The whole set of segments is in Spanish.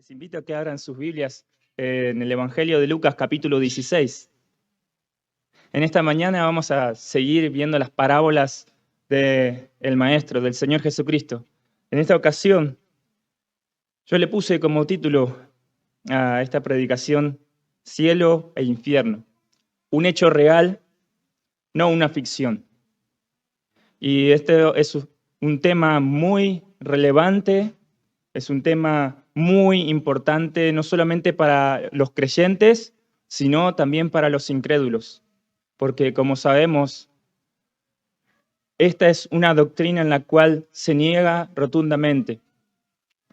Les invito a que abran sus Biblias en el Evangelio de Lucas, capítulo 16. En esta mañana vamos a seguir viendo las parábolas del Maestro, del Señor Jesucristo. En esta ocasión, yo le puse como título a esta predicación Cielo e Infierno. Un hecho real, no una ficción. Y este es un tema muy relevante, es un tema muy importante, no solamente para los creyentes, sino también para los incrédulos. Porque como sabemos, esta es una doctrina en la cual se niega rotundamente.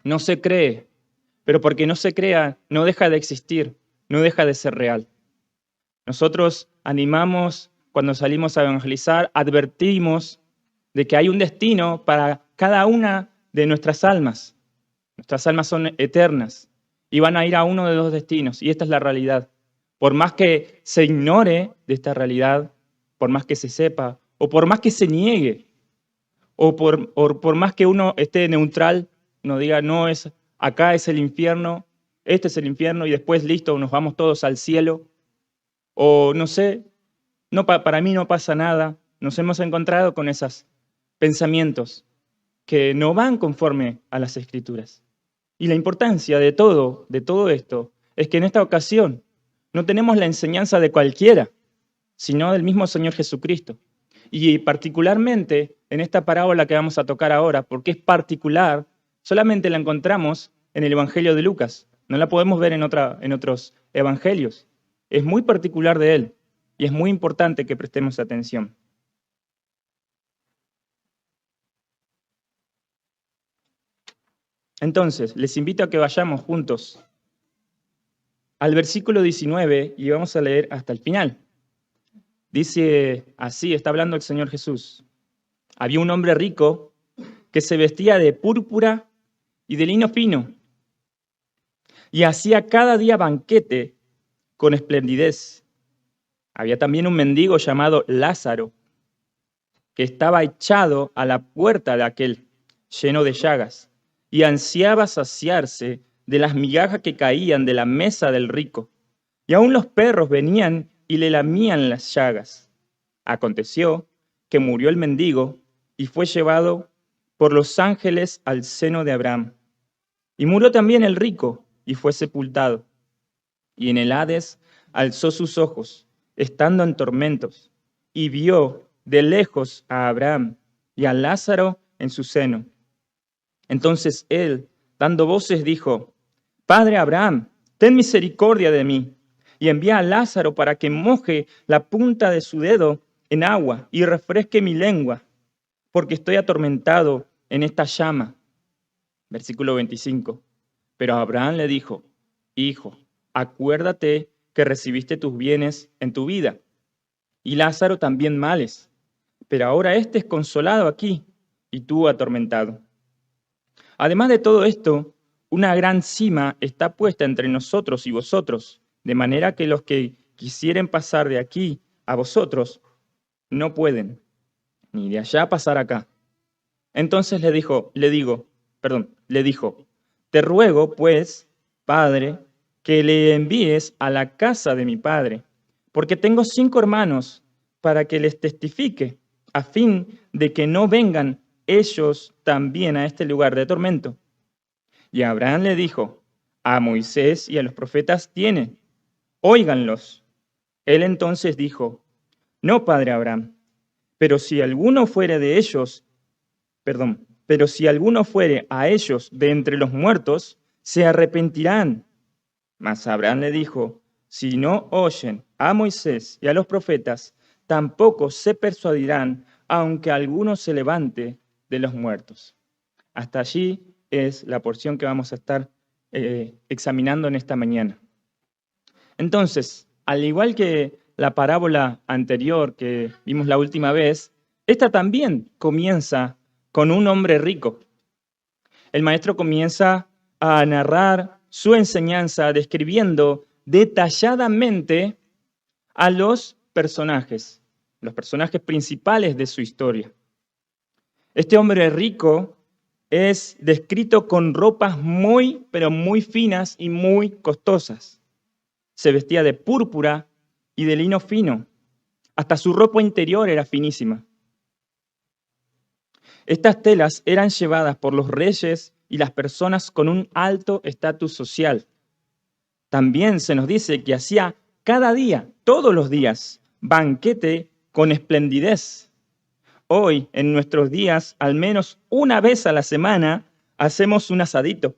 No se cree, pero porque no se crea, no deja de existir, no deja de ser real. Nosotros animamos, cuando salimos a evangelizar, advertimos de que hay un destino para cada una de nuestras almas. Nuestras almas son eternas y van a ir a uno de dos destinos, y esta es la realidad. Por más que se ignore de esta realidad, por más que se sepa, o por más que se niegue, o por más que uno esté neutral, no diga, no, acá es el infierno, este es el infierno, y después listo, nos vamos todos al cielo, o no sé, no, para mí no pasa nada. Nos hemos encontrado con esos pensamientos que no van conforme a las Escrituras. Y la importancia de todo esto, es que en esta ocasión no tenemos la enseñanza de cualquiera, sino del mismo Señor Jesucristo. Y particularmente en esta parábola que vamos a tocar ahora, porque es particular, solamente la encontramos en el Evangelio de Lucas. No la podemos ver en otros evangelios. Es muy particular de él y es muy importante que prestemos atención. Entonces, les invito a que vayamos juntos al versículo 19 y vamos a leer hasta el final. Dice así, está hablando el Señor Jesús. Había un hombre rico que se vestía de púrpura y de lino fino y hacía cada día banquete con esplendidez. Había también un mendigo llamado Lázaro que estaba echado a la puerta de aquel, lleno de llagas, y ansiaba saciarse de las migajas que caían de la mesa del rico. Y aún los perros venían y le lamían las llagas. Aconteció que murió el mendigo y fue llevado por los ángeles al seno de Abraham. Y murió también el rico y fue sepultado. Y en el Hades alzó sus ojos, estando en tormentos, y vio de lejos a Abraham y a Lázaro en su seno. Entonces él, dando voces, dijo: Padre Abraham, ten misericordia de mí, y envía a Lázaro para que moje la punta de su dedo en agua y refresque mi lengua, porque estoy atormentado en esta llama. Versículo 25. Pero Abraham le dijo: Hijo, acuérdate que recibiste tus bienes en tu vida, y Lázaro también males, pero ahora éste es consolado aquí, y tú atormentado. Además de todo esto, una gran cima está puesta entre nosotros y vosotros, de manera que los que quisieren pasar de aquí a vosotros no pueden, ni de allá pasar acá. Entonces le dijo, te ruego, pues, Padre, que le envíes a la casa de mi padre, porque tengo 5 hermanos, para que les testifique, a fin de que no vengan ellos también a este lugar de tormento. Y Abraham le dijo: a Moisés y a los profetas tienen, óiganlos. Él entonces dijo: no, padre Abraham, pero si alguno fuere a ellos de entre los muertos, se arrepentirán. Mas Abraham le dijo: si no oyen a Moisés y a los profetas, tampoco se persuadirán, aunque alguno se levante de los muertos. Hasta allí es la porción que vamos a estar examinando en esta mañana. Entonces, al igual que la parábola anterior que vimos la última vez, esta también comienza con un hombre rico. El maestro comienza a narrar su enseñanza describiendo detalladamente a los personajes principales de su historia. Este hombre rico es descrito con ropas muy, pero muy finas y muy costosas. Se vestía de púrpura y de lino fino. Hasta su ropa interior era finísima. Estas telas eran llevadas por los reyes y las personas con un alto estatus social. También se nos dice que hacía cada día, todos los días, banquete con esplendidez. Hoy, en nuestros días, al menos una vez a la semana, hacemos un asadito.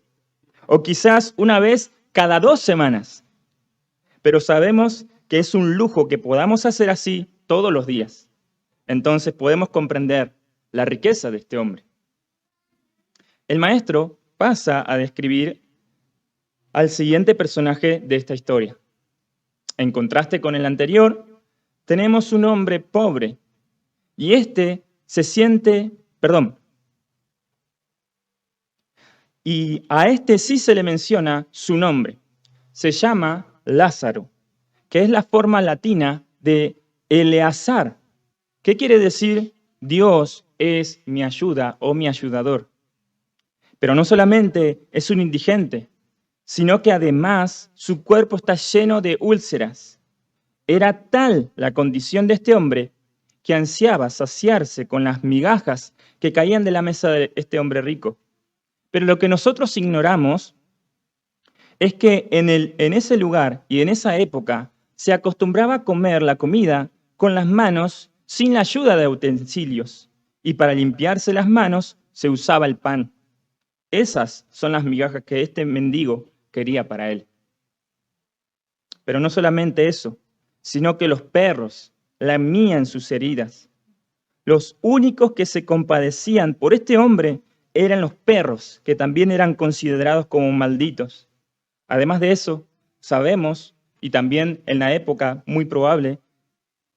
O quizás una vez cada 2 semanas. Pero sabemos que es un lujo que podamos hacer así todos los días. Entonces podemos comprender la riqueza de este hombre. El maestro pasa a describir al siguiente personaje de esta historia. En contraste con el anterior, tenemos un hombre pobre y y a este sí se le menciona su nombre. Se llama Lázaro, que es la forma latina de Eleazar. ¿Qué quiere decir? Dios es mi ayuda o mi ayudador. Pero no solamente es un indigente, sino que además su cuerpo está lleno de úlceras. Era tal la condición de este hombre que ansiaba saciarse con las migajas que caían de la mesa de este hombre rico. Pero lo que nosotros ignoramos es que en ese lugar y en esa época se acostumbraba a comer la comida con las manos sin la ayuda de utensilios, y para limpiarse las manos se usaba el pan. Esas son las migajas que este mendigo quería para él. Pero no solamente eso, sino que los perros lamían sus heridas. Los únicos que se compadecían por este hombre eran los perros, que también eran considerados como malditos. Además de eso, sabemos, y también en la época muy probable,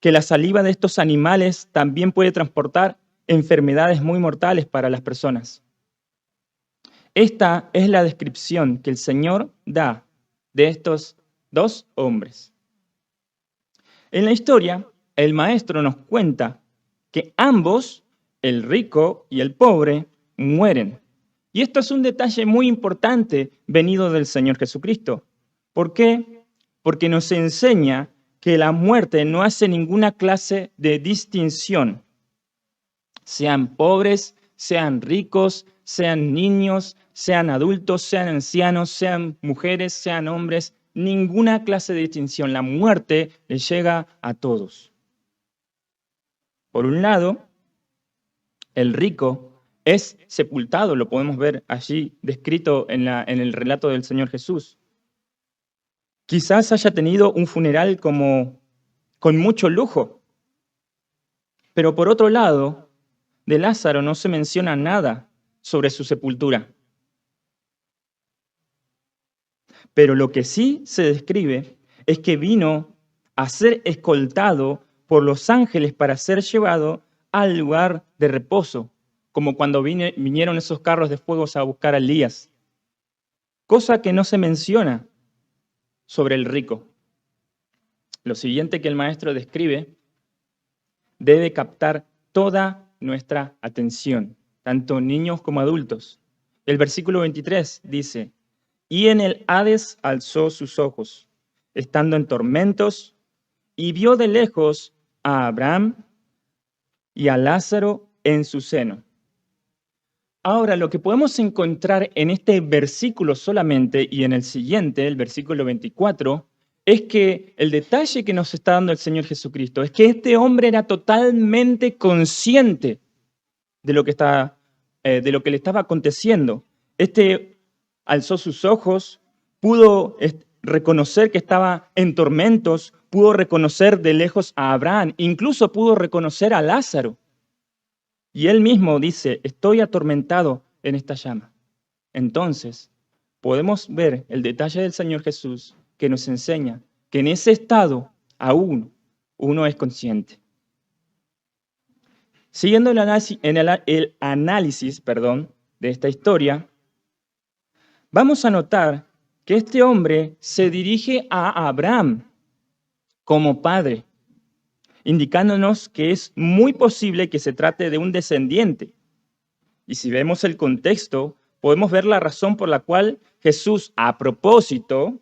que la saliva de estos animales también puede transportar enfermedades muy mortales para las personas. Esta es la descripción que el Señor da de estos 2 hombres. En la historia, el maestro nos cuenta que ambos, el rico y el pobre, mueren. Y esto es un detalle muy importante venido del Señor Jesucristo. ¿Por qué? Porque nos enseña que la muerte no hace ninguna clase de distinción. Sean pobres, sean ricos, sean niños, sean adultos, sean ancianos, sean mujeres, sean hombres, ninguna clase de distinción. La muerte le llega a todos. Por un lado, el rico es sepultado, lo podemos ver allí descrito en el relato del Señor Jesús. Quizás haya tenido un funeral con mucho lujo, pero por otro lado, de Lázaro no se menciona nada sobre su sepultura. Pero lo que sí se describe es que vino a ser escoltado por los ángeles para ser llevado al lugar de reposo, como cuando vinieron esos carros de fuego a buscar a Elías. Cosa que no se menciona sobre el rico. Lo siguiente que el maestro describe debe captar toda nuestra atención, tanto niños como adultos. El versículo 23 dice, y en el Hades alzó sus ojos, estando en tormentos, y vio de lejos a Abraham y a Lázaro en su seno. Ahora, lo que podemos encontrar en este versículo solamente y en el siguiente, el versículo 24, es que el detalle que nos está dando el Señor Jesucristo es que este hombre era totalmente consciente de lo que le estaba aconteciendo. Este alzó sus ojos, pudo reconocer que estaba en tormentos, pudo reconocer de lejos a Abraham, incluso pudo reconocer a Lázaro. Y él mismo dice, estoy atormentado en esta llama. Entonces, podemos ver el detalle del Señor Jesús que nos enseña que en ese estado aún uno es consciente. Siguiendo el análisis de esta historia, vamos a notar que este hombre se dirige a Abraham como padre, indicándonos que es muy posible que se trate de un descendiente. Y si vemos el contexto, podemos ver la razón por la cual Jesús, a propósito,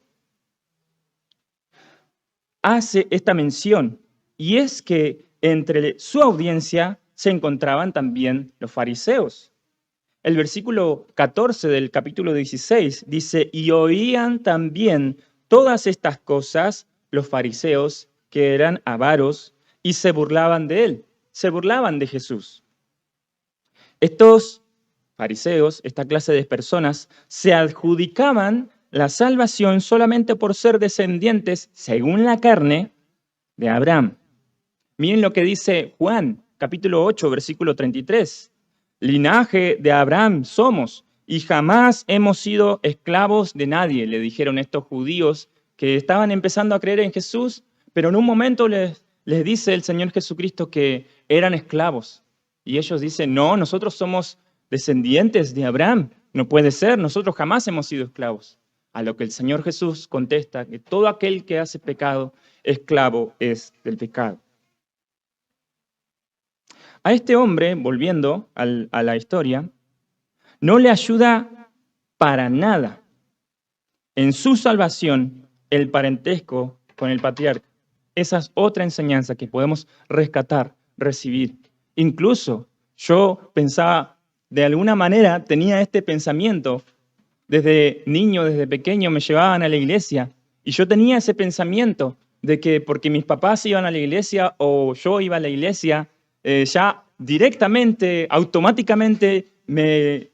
hace esta mención. Y es que entre su audiencia se encontraban también los fariseos. El versículo 14 del capítulo 16 dice, y oían también todas estas cosas los fariseos que eran avaros y se burlaban de él, se burlaban de Jesús. Estos fariseos, esta clase de personas, se adjudicaban la salvación solamente por ser descendientes, según la carne, de Abraham. Miren lo que dice Juan, capítulo 8, versículo 33. Linaje de Abraham somos y jamás hemos sido esclavos de nadie, le dijeron estos judíos que estaban empezando a creer en Jesús, pero en un momento les dice el Señor Jesucristo que eran esclavos. Y ellos dicen, no, nosotros somos descendientes de Abraham, no puede ser, nosotros jamás hemos sido esclavos. A lo que el Señor Jesús contesta que todo aquel que hace pecado, esclavo es del pecado. A este hombre, volviendo a la historia, no le ayuda para nada en su salvación el parentesco con el patriarca. Esa es otra enseñanza que podemos rescatar, recibir. Incluso yo pensaba, de alguna manera tenía este pensamiento. Desde niño, desde pequeño me llevaban a la iglesia y yo tenía ese pensamiento de que porque mis papás iban a la iglesia o yo iba a la iglesia, ya directamente, automáticamente me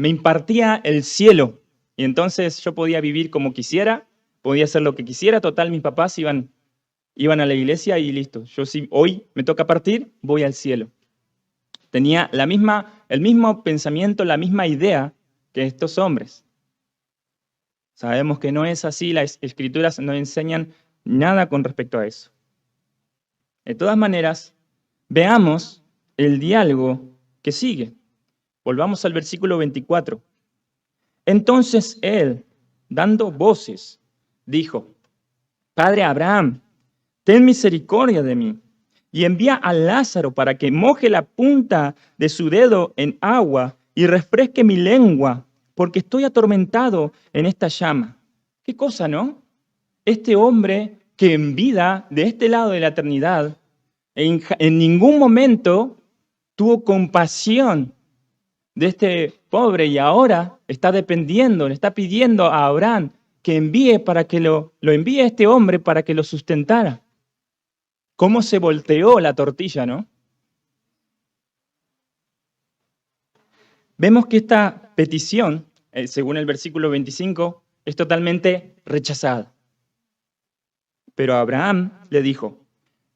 impartía el cielo. Y entonces yo podía vivir como quisiera, podía hacer lo que quisiera. Total, mis papás iban a la iglesia y listo. Yo si hoy me toca partir, voy al cielo. Tenía el mismo pensamiento, la misma idea que estos hombres. Sabemos que no es así, las escrituras no enseñan nada con respecto a eso. De todas maneras, veamos el diálogo que sigue. Volvamos al versículo 24. Entonces él, dando voces, dijo, Padre Abraham, ten misericordia de mí y envía a Lázaro para que moje la punta de su dedo en agua y refresque mi lengua, porque estoy atormentado en esta llama. ¿Qué cosa, no? Este hombre que en vida, de este lado de la eternidad, en ningún momento tuvo compasión de este pobre y ahora está dependiendo, le está pidiendo a Abraham que envíe para que lo envíe a este hombre para que lo sustentara. ¿Cómo se volteó la tortilla, no? Vemos que esta petición, según el versículo 25, es totalmente rechazada. Pero Abraham le dijo,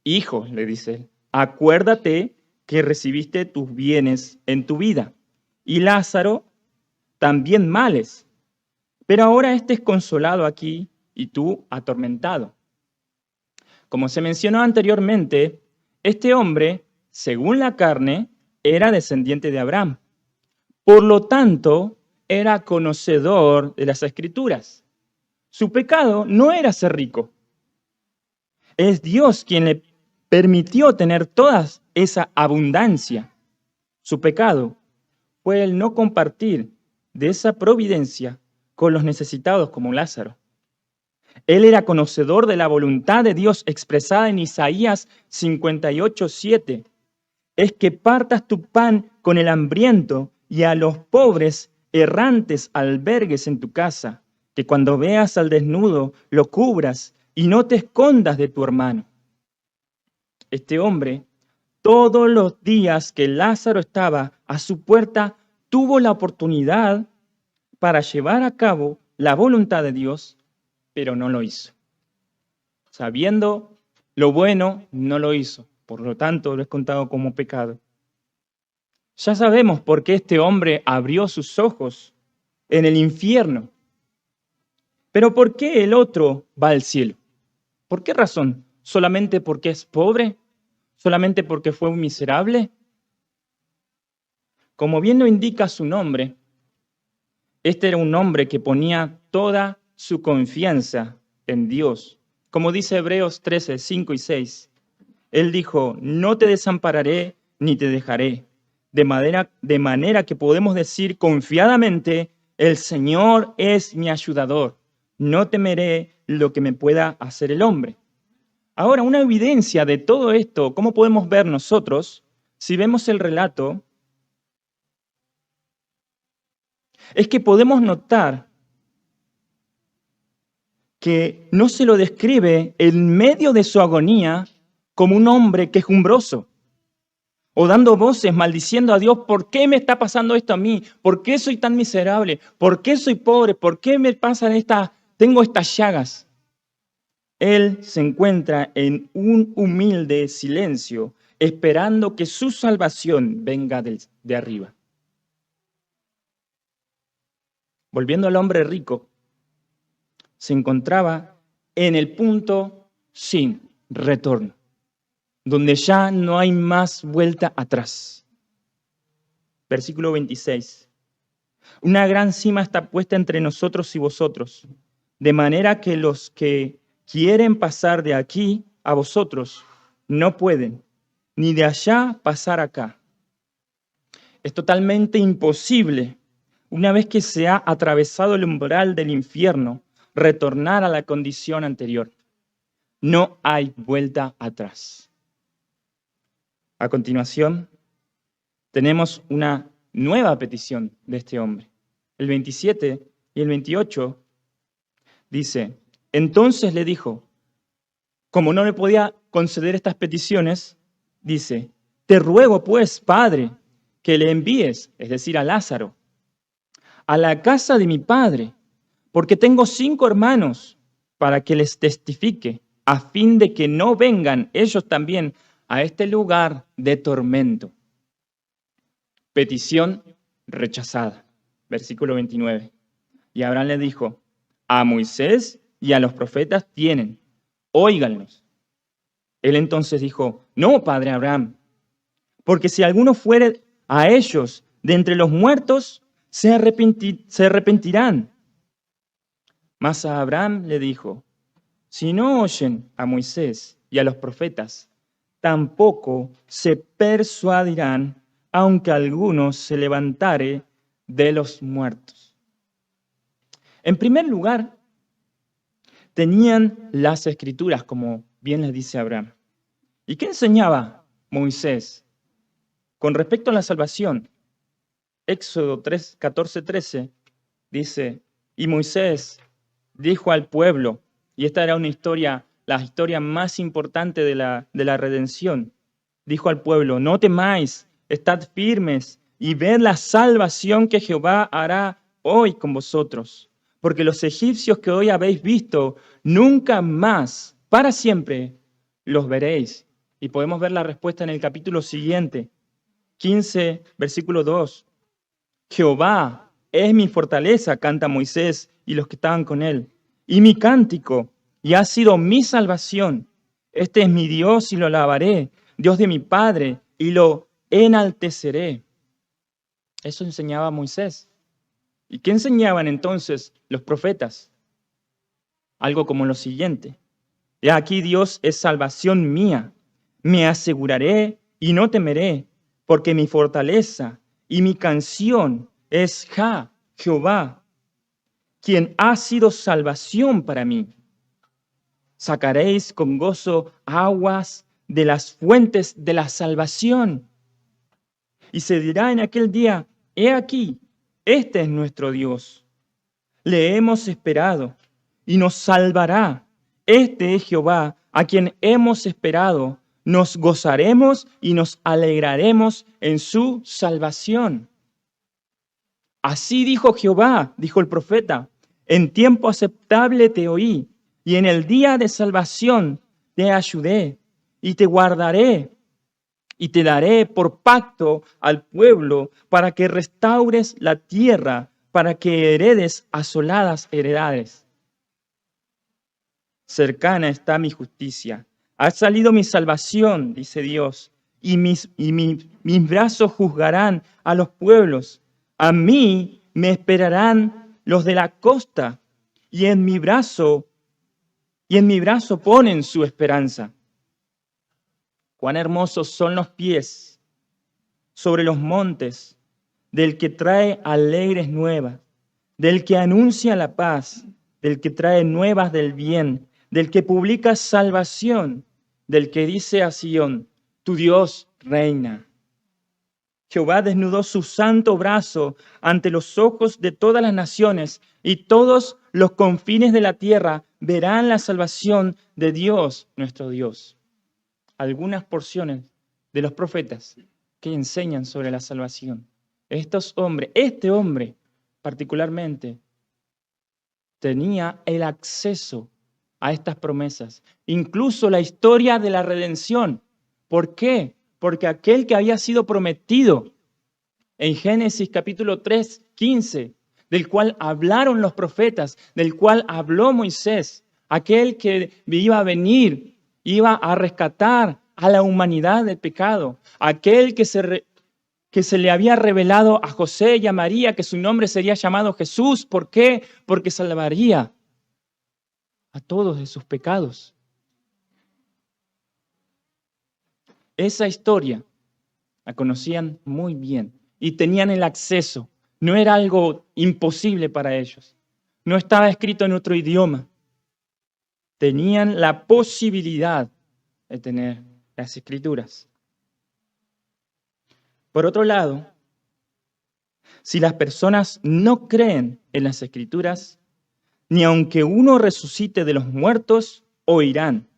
hijo, le dice, acuérdate que recibiste tus bienes en tu vida, y Lázaro también males, pero ahora es consolado aquí y tú atormentado. Como se mencionó anteriormente, este hombre, según la carne, era descendiente de Abraham. Por lo tanto, era conocedor de las Escrituras. Su pecado no era ser rico. Es Dios quien le permitió tener toda esa abundancia. Su pecado fue el no compartir de esa providencia con los necesitados como Lázaro. Él era conocedor de la voluntad de Dios expresada en Isaías 58:7. Es que partas tu pan con el hambriento y a los pobres errantes albergues en tu casa, que cuando veas al desnudo lo cubras y no te escondas de tu hermano. Este hombre, todos los días que Lázaro estaba a su puerta, tuvo la oportunidad para llevar a cabo la voluntad de Dios, pero no lo hizo. Sabiendo lo bueno, no lo hizo. Por lo tanto, lo es contado como pecado. Ya sabemos por qué este hombre abrió sus ojos en el infierno. Pero ¿por qué el otro va al cielo? ¿Por qué razón? ¿Solamente porque es pobre? ¿Solamente porque fue un miserable? Como bien lo indica su nombre, este era un hombre que ponía toda su confianza en Dios. Como dice Hebreos 13:5 y 6, él dijo, no te desampararé ni te dejaré. de manera que podemos decir confiadamente, el Señor es mi ayudador, no temeré lo que me pueda hacer el hombre. Ahora, una evidencia de todo esto, ¿cómo podemos ver nosotros? Si vemos el relato, es que podemos notar que no se lo describe en medio de su agonía como un hombre quejumbroso o dando voces maldiciendo a Dios, ¿por qué me está pasando esto a mí? ¿Por qué soy tan miserable? ¿Por qué soy pobre? ¿Por qué me pasan tengo estas llagas? Él se encuentra en un humilde silencio, esperando que su salvación venga de arriba. Volviendo al hombre rico, se encontraba en el punto sin retorno, donde ya no hay más vuelta atrás. Versículo 26. Una gran cima está puesta entre nosotros y vosotros, de manera que los que quieren pasar de aquí a vosotros no pueden, ni de allá pasar acá. Es totalmente imposible, una vez que se ha atravesado el umbral del infierno, retornar a la condición anterior. No hay vuelta atrás. A continuación, tenemos una nueva petición de este hombre. El 27 y el 28 dice, entonces le dijo, como no le podía conceder estas peticiones, dice, te ruego pues, Padre, que le envíes, es decir, a Lázaro, a la casa de mi padre, porque tengo 5 hermanos, para que les testifique, a fin de que no vengan ellos también a este lugar de tormento. Petición rechazada. Versículo 29. Y Abraham le dijo, a Moisés y a los profetas tienen, óiganlos. Él entonces dijo, no, padre Abraham, porque si alguno fuere a ellos de entre los muertos, se arrepentirán. Mas a Abraham le dijo, si no oyen a Moisés y a los profetas, tampoco se persuadirán, aunque alguno se levantare de los muertos. En primer lugar, tenían las escrituras, como bien les dice Abraham. ¿Y qué enseñaba Moisés con respecto a la salvación? Éxodo 14:13 dice, y Moisés dijo al pueblo, y esta era una historia, la historia más importante de la redención, dijo al pueblo, no temáis, estad firmes y ved la salvación que Jehová hará hoy con vosotros, porque los egipcios que hoy habéis visto, nunca más, para siempre, los veréis. Y podemos ver la respuesta en el capítulo siguiente, 15, versículo 2. Jehová es mi fortaleza, canta Moisés y los que estaban con él, y mi cántico, y ha sido mi salvación. Este es mi Dios y lo alabaré, Dios de mi Padre, y lo enalteceré. Eso enseñaba Moisés. ¿Y qué enseñaban entonces los profetas? Algo como lo siguiente. He aquí Dios es salvación mía. Me aseguraré y no temeré, porque mi fortaleza y mi canción es Jehová, quien ha sido salvación para mí. Sacaréis con gozo aguas de las fuentes de la salvación. Y se dirá en aquel día, he aquí, este es nuestro Dios. Le hemos esperado y nos salvará. Este es Jehová, a quien hemos esperado. Nos gozaremos y nos alegraremos en su salvación. Así dijo Jehová, dijo el profeta, en tiempo aceptable te oí, y en el día de salvación te ayudé, y te guardaré, y te daré por pacto al pueblo, para que restaures la tierra, para que heredes asoladas heredades. Cercana está mi justicia. Ha salido mi salvación, dice Dios, y mis brazos juzgarán a los pueblos. A mí me esperarán los de la costa, y en mi brazo ponen su esperanza. Cuán hermosos son los pies sobre los montes, del que trae alegres nuevas, del que anuncia la paz, del que trae nuevas del bien, del que publica salvación, del que dice a Sión, tu Dios reina. Jehová desnudó su santo brazo ante los ojos de todas las naciones, y todos los confines de la tierra verán la salvación de Dios, nuestro Dios. Algunas porciones de los profetas que enseñan sobre la salvación. Este hombre particularmente, tenía el acceso a estas promesas, incluso la historia de la redención. ¿Por qué? Porque aquel que había sido prometido en Génesis capítulo 3, 15, del cual hablaron los profetas, del cual habló Moisés, aquel que iba a venir, iba a rescatar a la humanidad del pecado, aquel que se le había revelado a José y a María que su nombre sería llamado Jesús. ¿Por qué? Porque salvaría a todos de sus pecados. Esa historia la conocían muy bien y tenían el acceso. No era algo imposible para ellos. No estaba escrito en otro idioma. Tenían la posibilidad de tener las escrituras. Por otro lado, si las personas no creen en las escrituras, ni aunque uno resucite de los muertos, oirán.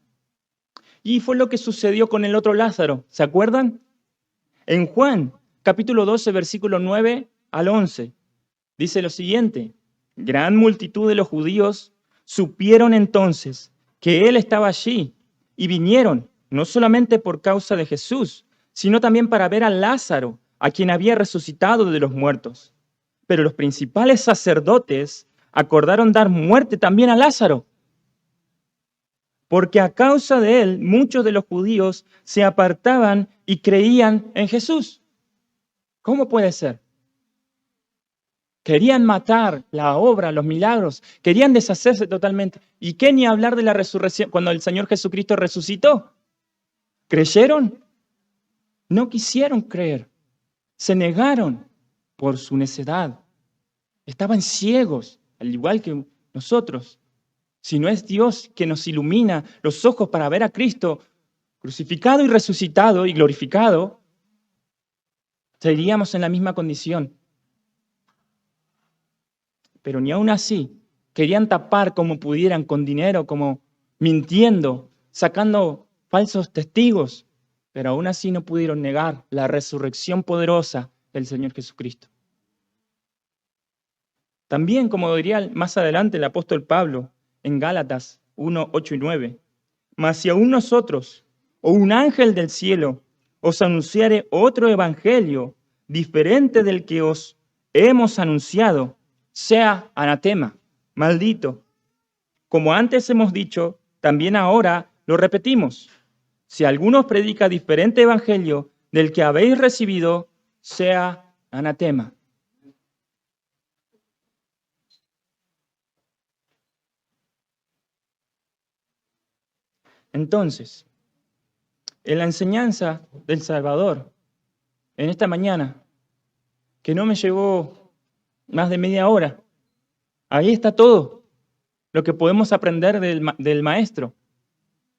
Y fue lo que sucedió con el otro Lázaro, ¿se acuerdan? En Juan, capítulo 12, versículo 9 al 11, dice lo siguiente: gran multitud de los judíos supieron entonces que él estaba allí y vinieron, no solamente por causa de Jesús, sino también para ver a Lázaro, a quien había resucitado de los muertos. Pero los principales sacerdotes acordaron dar muerte también a Lázaro, porque a causa de él muchos de los judíos se apartaban y creían en Jesús. ¿Cómo puede ser? Querían matar la obra, los milagros, querían deshacerse totalmente. ¿Y qué ni hablar de la resurrección cuando el Señor Jesucristo resucitó? ¿Creyeron? No quisieron creer, se negaron por su necedad. Estaban ciegos, al igual que nosotros. Si no es Dios que nos ilumina los ojos para ver a Cristo crucificado y resucitado y glorificado, seguiríamos en la misma condición. Pero ni aún así querían tapar como pudieran, con dinero, como mintiendo, sacando falsos testigos, pero aún así no pudieron negar la resurrección poderosa del Señor Jesucristo. También, como diría más adelante el apóstol Pablo en Gálatas 1, 8 y 9, mas si aún nosotros o un ángel del cielo os anunciare otro evangelio diferente del que os hemos anunciado, sea anatema, maldito. Como antes hemos dicho, también ahora lo repetimos. Si alguno predica diferente evangelio del que habéis recibido, sea anatema. Entonces, en la enseñanza del Salvador, en esta mañana, que no me llevó más de media hora, ahí está todo lo que podemos aprender del maestro.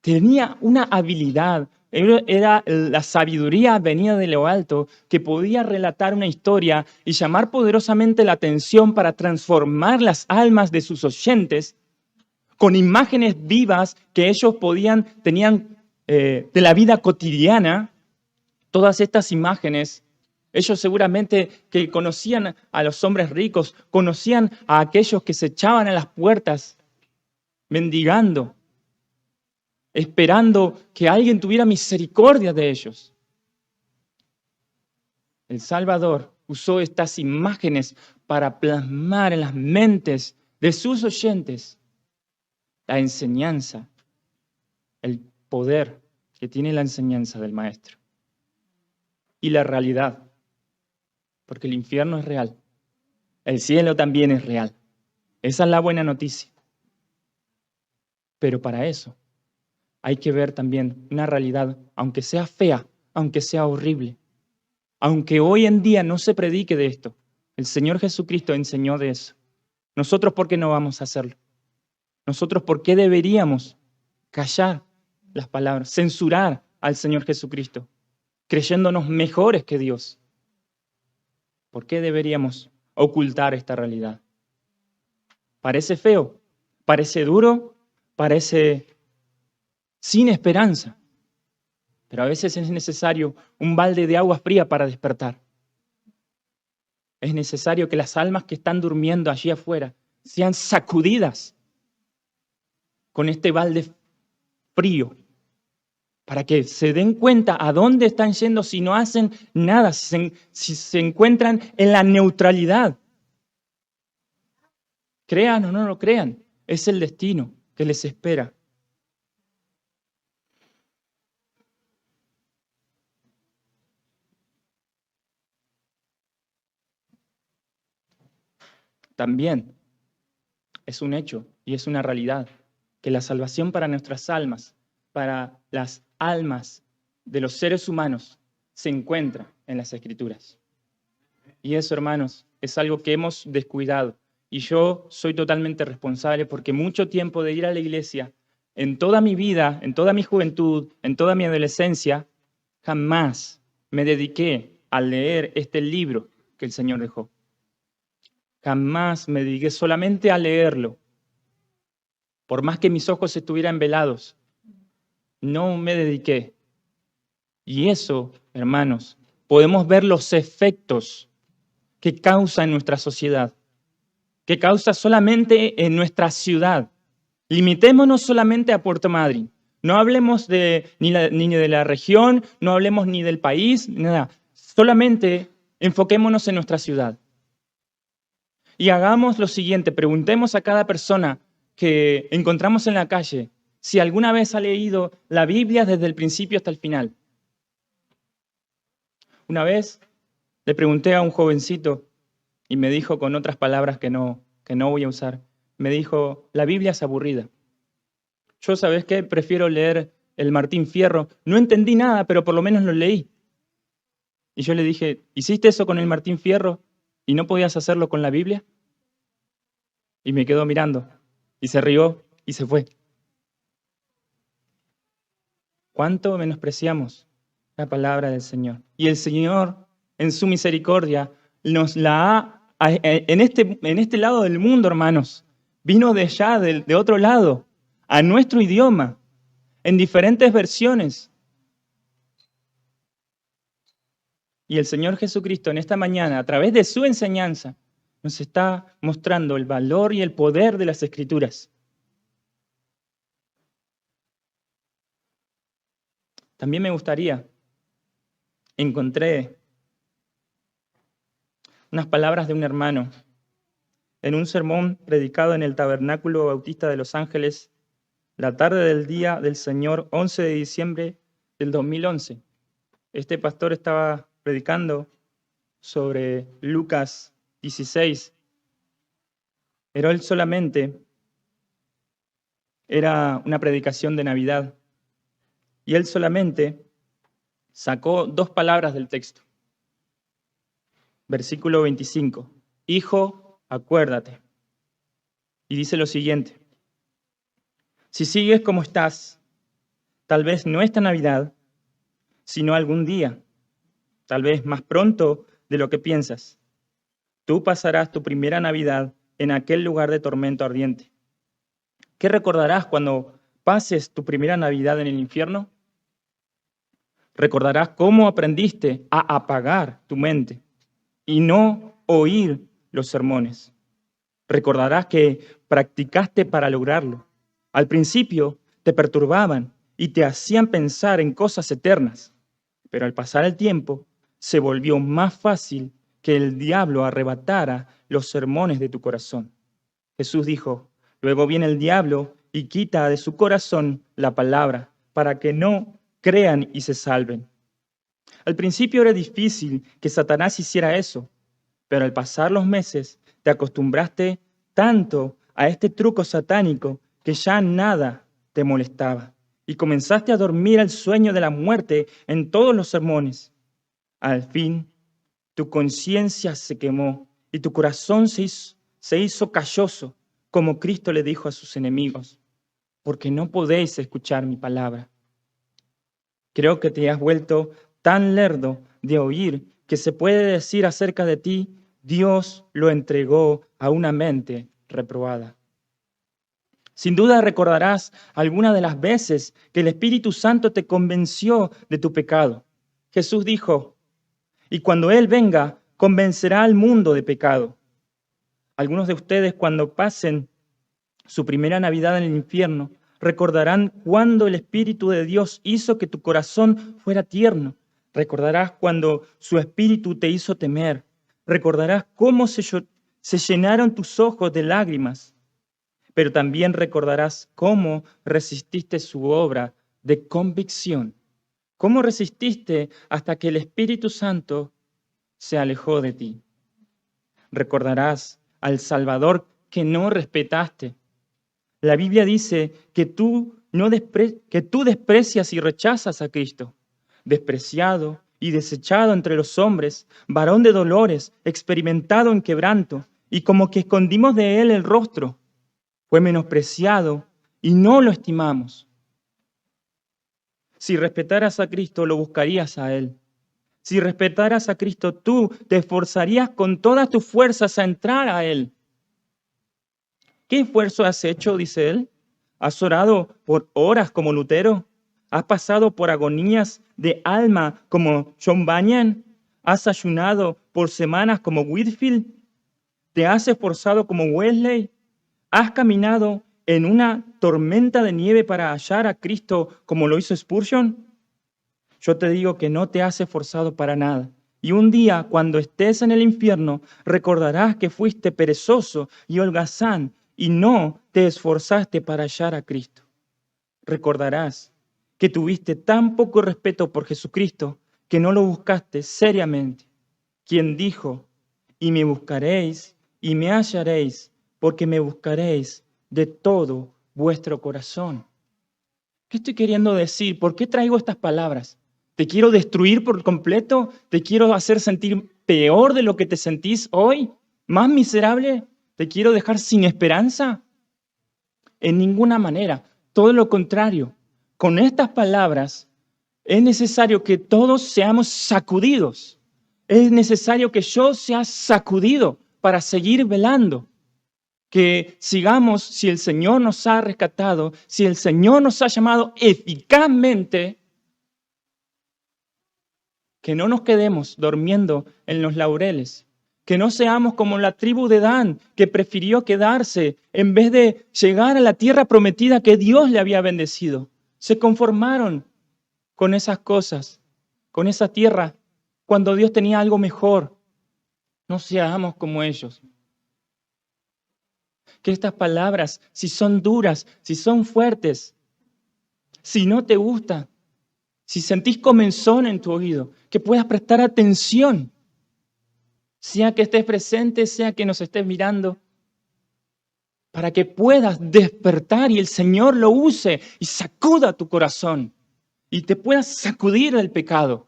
Tenía una habilidad, era la sabiduría venida de lo alto, que podía relatar una historia y llamar poderosamente la atención para transformar las almas de sus oyentes con imágenes vivas que ellos tenían de la vida cotidiana. Todas estas imágenes, ellos seguramente que conocían a los hombres ricos, conocían a aquellos que se echaban a las puertas mendigando, esperando que alguien tuviera misericordia de ellos. El Salvador usó estas imágenes para plasmar en las mentes de sus oyentes la enseñanza, el poder que tiene la enseñanza del Maestro y la realidad, porque el infierno es real, el cielo también es real. Esa es la buena noticia. Pero para eso hay que ver también una realidad, aunque sea fea, aunque sea horrible. Aunque hoy en día no se predique de esto, el Señor Jesucristo enseñó de eso. ¿Nosotros por qué no vamos a hacerlo? ¿Nosotros por qué deberíamos callar las palabras, censurar al Señor Jesucristo, creyéndonos mejores que Dios? ¿Por qué deberíamos ocultar esta realidad? Parece feo, parece duro, parece sin esperanza, pero a veces es necesario un balde de agua fría para despertar. Es necesario que las almas que están durmiendo allí afuera sean sacudidas con este balde frío, para que se den cuenta a dónde están yendo si no hacen nada, si se encuentran en la neutralidad. Crean o no lo crean, es el destino que les espera. También es un hecho y es una realidad que la salvación para nuestras almas, para las almas de los seres humanos, se encuentra en las Escrituras. Y eso, hermanos, es algo que hemos descuidado. Y yo soy totalmente responsable porque mucho tiempo de ir a la iglesia, en toda mi vida, en toda mi juventud, en toda mi adolescencia, jamás me dediqué a leer este libro que el Señor dejó. Jamás me dediqué solamente a leerlo. Por más que mis ojos estuvieran velados, no me dediqué. Y eso, hermanos, podemos ver los efectos que causa en nuestra sociedad, que causa solamente en nuestra ciudad. Limitémonos solamente a Puerto Madryn. No hablemos ni de la región, no hablemos ni del país, nada. Solamente enfoquémonos en nuestra ciudad. Y hagamos lo siguiente, preguntemos a cada persona que encontramos en la calle si alguna vez ha leído la Biblia desde el principio hasta el final. Una vez le pregunté a un jovencito y me dijo con otras palabras que no voy a usar, me dijo, la Biblia es aburrida. Yo, ¿sabes qué? Prefiero leer el Martín Fierro. No entendí nada, pero por lo menos lo leí. Y yo le dije, ¿hiciste eso con el Martín Fierro y no podías hacerlo con la Biblia? Y me quedó mirando y se rió y se fue. ¿Cuánto menospreciamos la palabra del Señor? Y el Señor, en su misericordia, nos la ha, en este lado del mundo, hermanos, vino de allá, de otro lado, a nuestro idioma, en diferentes versiones. Y el Señor Jesucristo en esta mañana, a través de su enseñanza, nos está mostrando el valor y el poder de las Escrituras. También me gustaría, encontré unas palabras de un hermano en un sermón predicado en el Tabernáculo Bautista de Los Ángeles, la tarde del día del Señor, 11 de diciembre del 2011. Este pastor estaba predicando sobre Lucas 16. Pero él solamente era una predicación de Navidad. Y él solamente sacó 2 palabras del texto. Versículo 25. Hijo, acuérdate. Y dice lo siguiente. Si sigues como estás, tal vez no esta Navidad, sino algún día, tal vez más pronto de lo que piensas, tú pasarás tu primera Navidad en aquel lugar de tormento ardiente. ¿Qué recordarás cuando pases tu primera Navidad en el infierno? Recordarás cómo aprendiste a apagar tu mente y no oír los sermones. Recordarás que practicaste para lograrlo. Al principio te perturbaban y te hacían pensar en cosas eternas, pero al pasar el tiempo se volvió más fácil que el diablo arrebatara los sermones de tu corazón. Jesús dijo, luego viene el diablo y quita de su corazón la palabra para que no crean y se salven. Al principio era difícil que Satanás hiciera eso, pero al pasar los meses te acostumbraste tanto a este truco satánico que ya nada te molestaba y comenzaste a dormir el sueño de la muerte en todos los sermones. Al fin, tu conciencia se quemó y tu corazón se hizo calloso, como Cristo le dijo a sus enemigos, porque no podéis escuchar mi palabra. Creo que te has vuelto tan lerdo de oír que se puede decir acerca de ti, Dios lo entregó a una mente reprobada. Sin duda recordarás alguna de las veces que el Espíritu Santo te convenció de tu pecado. Jesús dijo, y cuando Él venga, convencerá al mundo de pecado. Algunos de ustedes, cuando pasen su primera Navidad en el infierno, recordarán cuando el Espíritu de Dios hizo que tu corazón fuera tierno. Recordarás cuando su Espíritu te hizo temer. Recordarás cómo se llenaron tus ojos de lágrimas. Pero también recordarás cómo resististe su obra de convicción. Cómo resististe hasta que el Espíritu Santo se alejó de ti. Recordarás al Salvador que no respetaste. La Biblia dice que tú desprecias y rechazas a Cristo, despreciado y desechado entre los hombres, varón de dolores, experimentado en quebranto, y como que escondimos de él el rostro. Fue menospreciado y no lo estimamos. Si respetaras a Cristo, lo buscarías a Él. Si respetaras a Cristo, tú te esforzarías con todas tus fuerzas a entrar a Él. ¿Qué esfuerzo has hecho? Dice Él. ¿Has orado por horas como Lutero? ¿Has pasado por agonías de alma como John Bunyan? ¿Has ayunado por semanas como Whitefield? ¿Te has esforzado como Wesley? ¿Has caminado en una tormenta de nieve para hallar a Cristo como lo hizo Spurgeon? Yo te digo que no te has esforzado para nada. Y un día, cuando estés en el infierno, recordarás que fuiste perezoso y holgazán y no te esforzaste para hallar a Cristo. Recordarás que tuviste tan poco respeto por Jesucristo que no lo buscaste seriamente. Quien dijo, y me buscaréis y me hallaréis, porque me buscaréis de todo vuestro corazón. ¿Qué estoy queriendo decir? ¿Por qué traigo estas palabras? ¿Te quiero destruir por completo? ¿Te quiero hacer sentir peor de lo que te sentís hoy? ¿Más miserable? ¿Te quiero dejar sin esperanza? En ninguna manera. Todo lo contrario. Con estas palabras es necesario que todos seamos sacudidos. Es necesario que yo sea sacudido para seguir velando. Que sigamos, si el Señor nos ha rescatado, si el Señor nos ha llamado eficazmente, que no nos quedemos durmiendo en los laureles, que no seamos como la tribu de Dan, que prefirió quedarse en vez de llegar a la tierra prometida que Dios le había bendecido. Se conformaron con esas cosas, con esa tierra, cuando Dios tenía algo mejor. No seamos como ellos. Que estas palabras, si son duras, si son fuertes, si no te gusta, si sentís comezón en tu oído, que puedas prestar atención, sea que estés presente, sea que nos estés mirando, para que puedas despertar y el Señor lo use y sacuda tu corazón y te puedas sacudir del pecado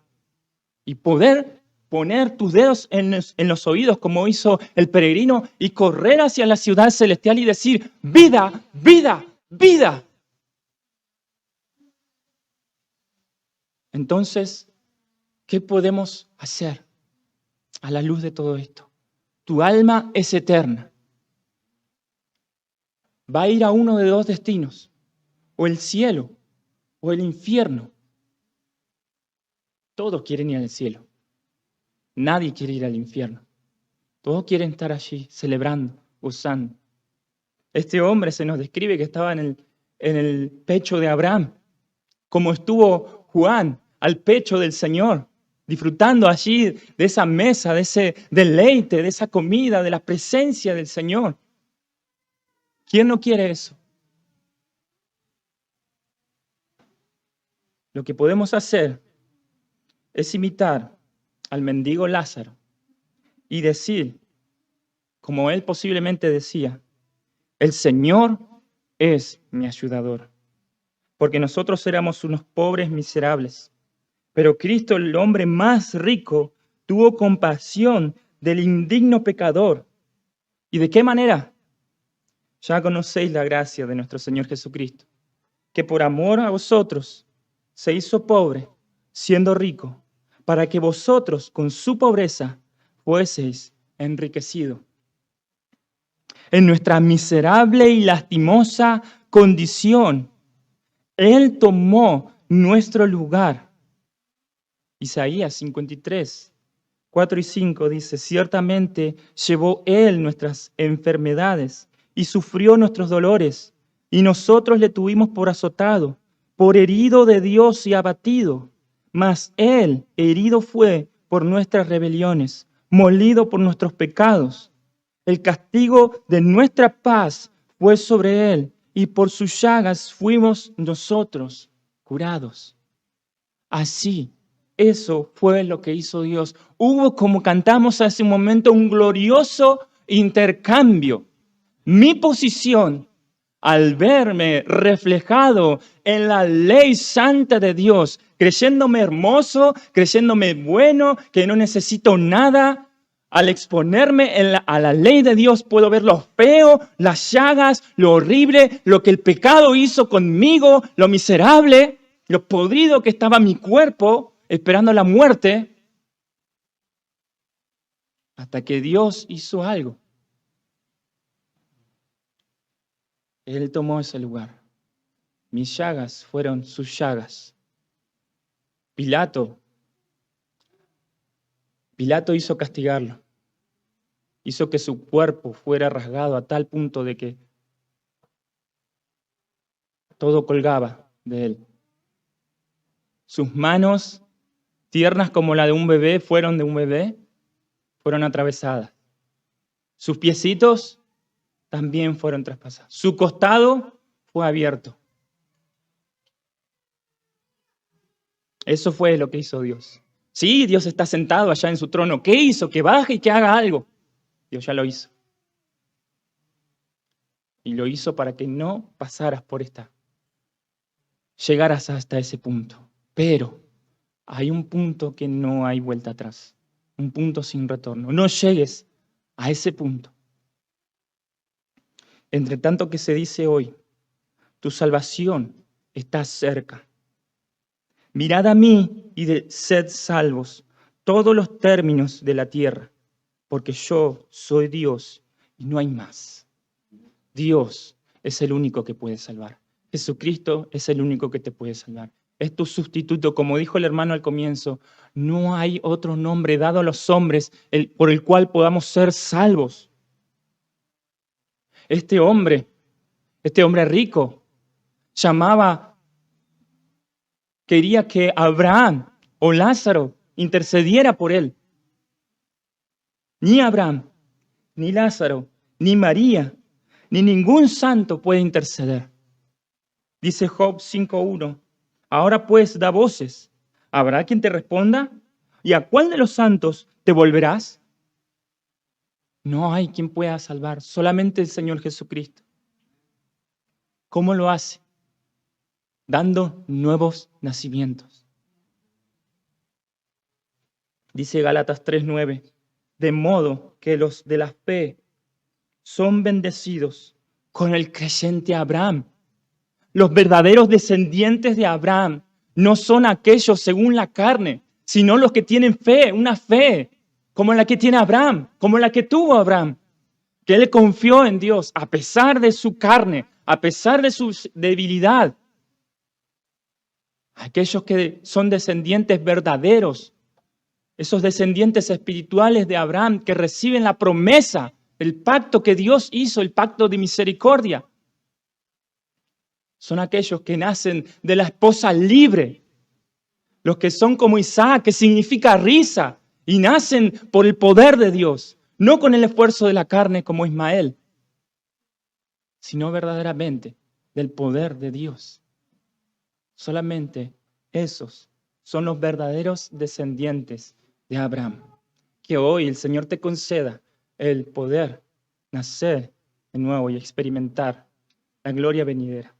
y poder poner tus dedos en los oídos como hizo el peregrino y correr hacia la ciudad celestial y decir, vida, vida, vida. Entonces, ¿qué podemos hacer a la luz de todo esto? Tu alma es eterna. Va a ir a uno de dos destinos, o el cielo o el infierno. Todos quieren ir al cielo. Nadie quiere ir al infierno. Todos quieren estar allí celebrando, gozando. Este hombre se nos describe que estaba en el pecho de Abraham, como estuvo Juan al pecho del Señor, disfrutando allí de esa mesa, de ese deleite, de esa comida, de la presencia del Señor. ¿Quién no quiere eso? Lo que podemos hacer es imitar al mendigo Lázaro y decir, como él posiblemente decía, el Señor es mi ayudador, porque nosotros éramos unos pobres miserables, Pero Cristo, el hombre más rico, tuvo compasión del indigno pecador. ¿Y de qué manera? Ya conocéis la gracia de nuestro Señor Jesucristo, que por amor a vosotros se hizo pobre, siendo rico, para que vosotros con su pobreza fueseis enriquecidos. En nuestra miserable y lastimosa condición, Él tomó nuestro lugar. Isaías 53, 4 y 5 dice, ciertamente llevó Él nuestras enfermedades y sufrió nuestros dolores, y nosotros le tuvimos por azotado, por herido de Dios y abatido. Mas Él herido fue por nuestras rebeliones, molido por nuestros pecados. El castigo de nuestra paz fue sobre Él, y por sus llagas fuimos nosotros curados. Así, eso fue lo que hizo Dios. Hubo, como cantamos hace un momento, un glorioso intercambio. Mi posición, al verme reflejado en la ley santa de Dios, creyéndome hermoso, creyéndome bueno, que no necesito nada, al exponerme a la ley de Dios puedo ver lo feo, las llagas, lo horrible, lo que el pecado hizo conmigo, lo miserable, lo podrido que estaba mi cuerpo esperando la muerte, hasta que Dios hizo algo. Él tomó ese lugar. Mis llagas fueron sus llagas. Pilato hizo castigarlo. Hizo que su cuerpo fuera rasgado a tal punto de que todo colgaba de él. Sus manos, tiernas como la de un bebé, fueron atravesadas. Sus piecitos también fueron traspasados. Su costado fue abierto. Eso fue lo que hizo Dios. Sí, Dios está sentado allá en su trono. ¿Qué hizo? Que baje y que haga algo. Dios ya lo hizo. Y lo hizo para que no pasaras por llegaras hasta ese punto. Pero hay un punto que no hay vuelta atrás. Un punto sin retorno. No llegues a ese punto. Entre tanto que se dice hoy, tu salvación está cerca. Mirad a mí y sed salvos todos los términos de la tierra, porque yo soy Dios y no hay más. Dios es el único que puede salvar. Jesucristo es el único que te puede salvar. Es tu sustituto. Como dijo el hermano al comienzo, no hay otro nombre dado a los hombres por el cual podamos ser salvos. Este hombre rico, quería que Abraham o Lázaro intercediera por él. Ni Abraham, ni Lázaro, ni María, ni ningún santo puede interceder. Dice Job 5:1, ahora pues da voces, ¿habrá quien te responda? ¿Y a cuál de los santos te volverás? No hay quien pueda salvar, solamente el Señor Jesucristo. ¿Cómo lo hace? Dando nuevos nacimientos. Dice Gálatas 3:9, de modo que los de la fe son bendecidos con el creyente Abraham. Los verdaderos descendientes de Abraham no son aquellos según la carne, sino los que tienen fe, una fe como la que tiene Abraham, como la que tuvo Abraham, que él confió en Dios a pesar de su carne, a pesar de su debilidad. Aquellos que son descendientes verdaderos, esos descendientes espirituales de Abraham que reciben la promesa, el pacto que Dios hizo, el pacto de misericordia. Son aquellos que nacen de la esposa libre, los que son como Isaac, que significa risa, y nacen por el poder de Dios, no con el esfuerzo de la carne como Ismael, sino verdaderamente del poder de Dios. Solamente esos son los verdaderos descendientes de Abraham. Que hoy el Señor te conceda el poder nacer de nuevo y experimentar la gloria venidera.